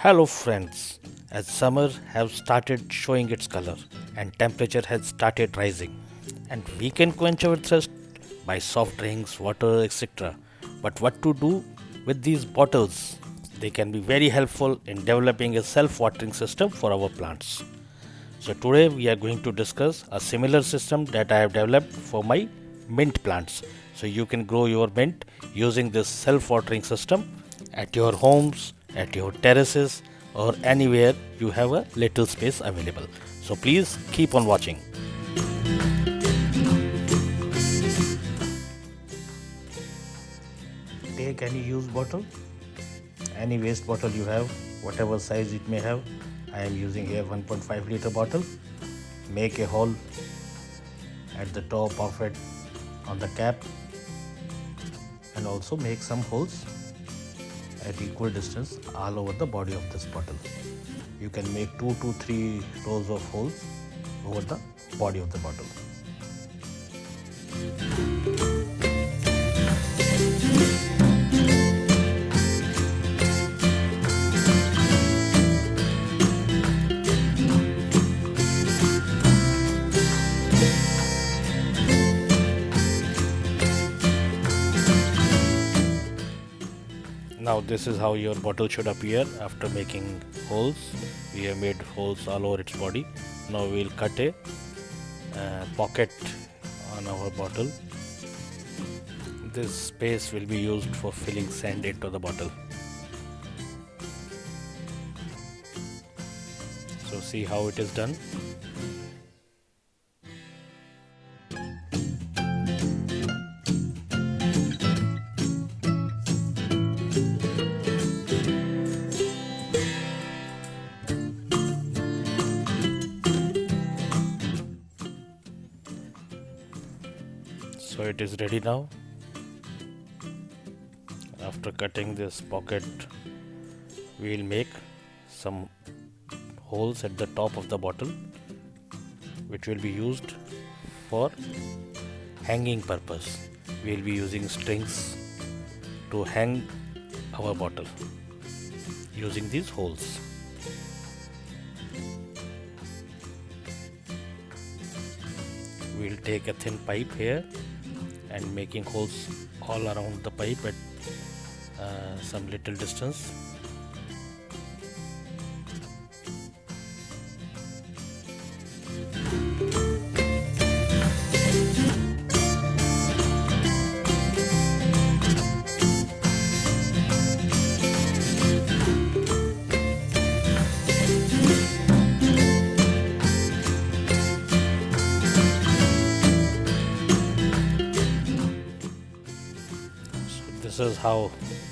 Hello friends, as summer has started showing its color and temperature has started rising and we can quench our thirst by soft drinks, water, etc. But what to do with these bottles? They can be very helpful in developing a self-watering system for our plants. So today we are going to discuss a similar system that I have developed for my mint plants. So you can grow your mint using this self-watering system at your homes, at your terraces or anywhere you have a little space available. So please keep on watching. Take any used bottle, any waste bottle you have, whatever size it may have. I am using here 1.5 liter bottle. Make a hole at the top of it on the cap and also make some holes at equal distance all over the body of this bottle. You can make 2 to 3 rows of holes over the body of the bottle. Now this is how your bottle should appear after making holes. We have made holes all over its body. Now we will cut a pocket on our bottle. This space will be used for filling sand into the bottle. So see how it is done. So it is ready now. After cutting this pocket, we will make some holes at the top of the bottle which will be used for hanging purpose. We will be using strings to hang our bottle using these holes. We will take a thin pipe here and making holes all around the pipe at some little distance. This is how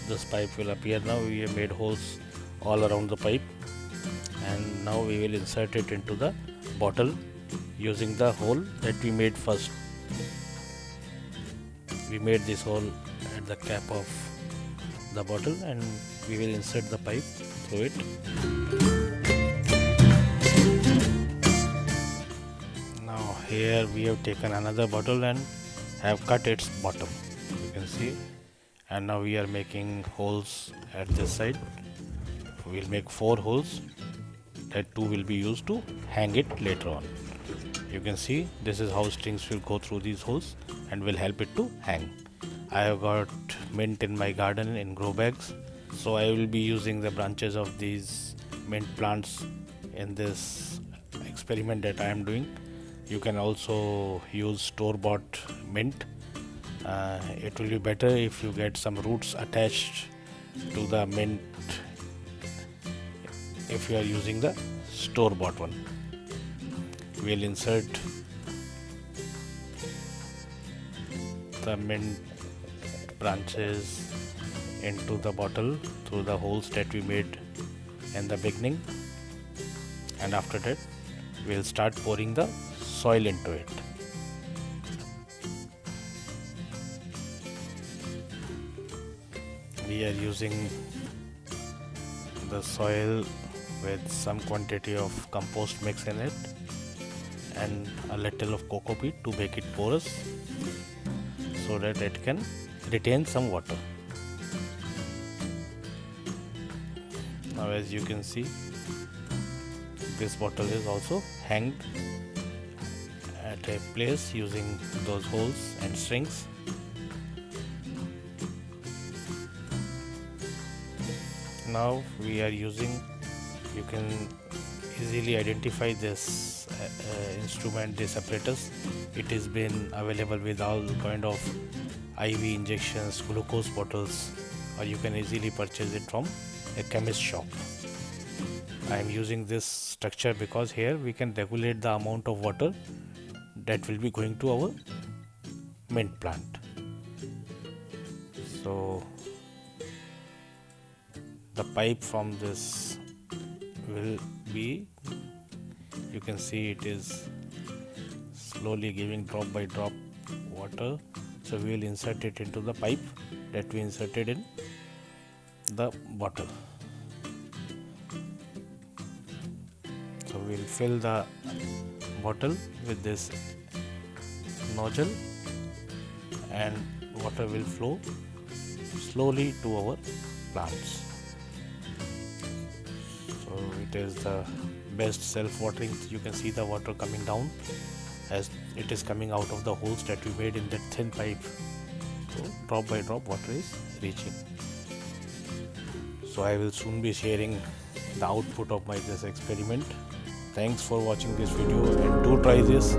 this pipe will appear now. We have made holes all around the pipe and now we will insert it into the bottle using the hole that we made first. We made this hole at the cap of the bottle and we will insert the pipe through it. Now here we have taken another bottle and have cut its bottom. You can see. And now we are making holes at this side. We'll make 4 holes. That 2 will be used to hang it later on. You can see this is how strings will go through these holes and will help it to hang. I have got mint in my garden in grow bags, so I will be using the branches of these mint plants in this experiment that I am doing. You can also use store-bought mint. It will be better if you get some roots attached to the mint if you are using the store-bought one. We'll insert the mint branches into the bottle through the holes that we made in the beginning, and after that we'll start pouring the soil into it. We are using the soil with some quantity of compost mix in it and a little of coco peat to make it porous so that it can retain some water. Now as you can see, this bottle is also hanged at a place using those holes and strings. Now we are using, you can easily identify this instrument, this apparatus. It has been available with all kind of IV injections, glucose bottles, or you can easily purchase it from a chemist shop. I am using this structure because here we can regulate the amount of water that will be going to our mint plant. So the pipe from this will be, you can see it is slowly giving drop by drop water. So we will insert it into the pipe that we inserted in the bottle. So we will fill the bottle with this nozzle and water will flow slowly to our plants. So it is the best self-watering. You can see the water coming down as it is coming out of the holes that we made in that thin pipe. So drop by drop water is reaching. So I will soon be sharing the output of my this experiment. Thanks for watching this video and do try this.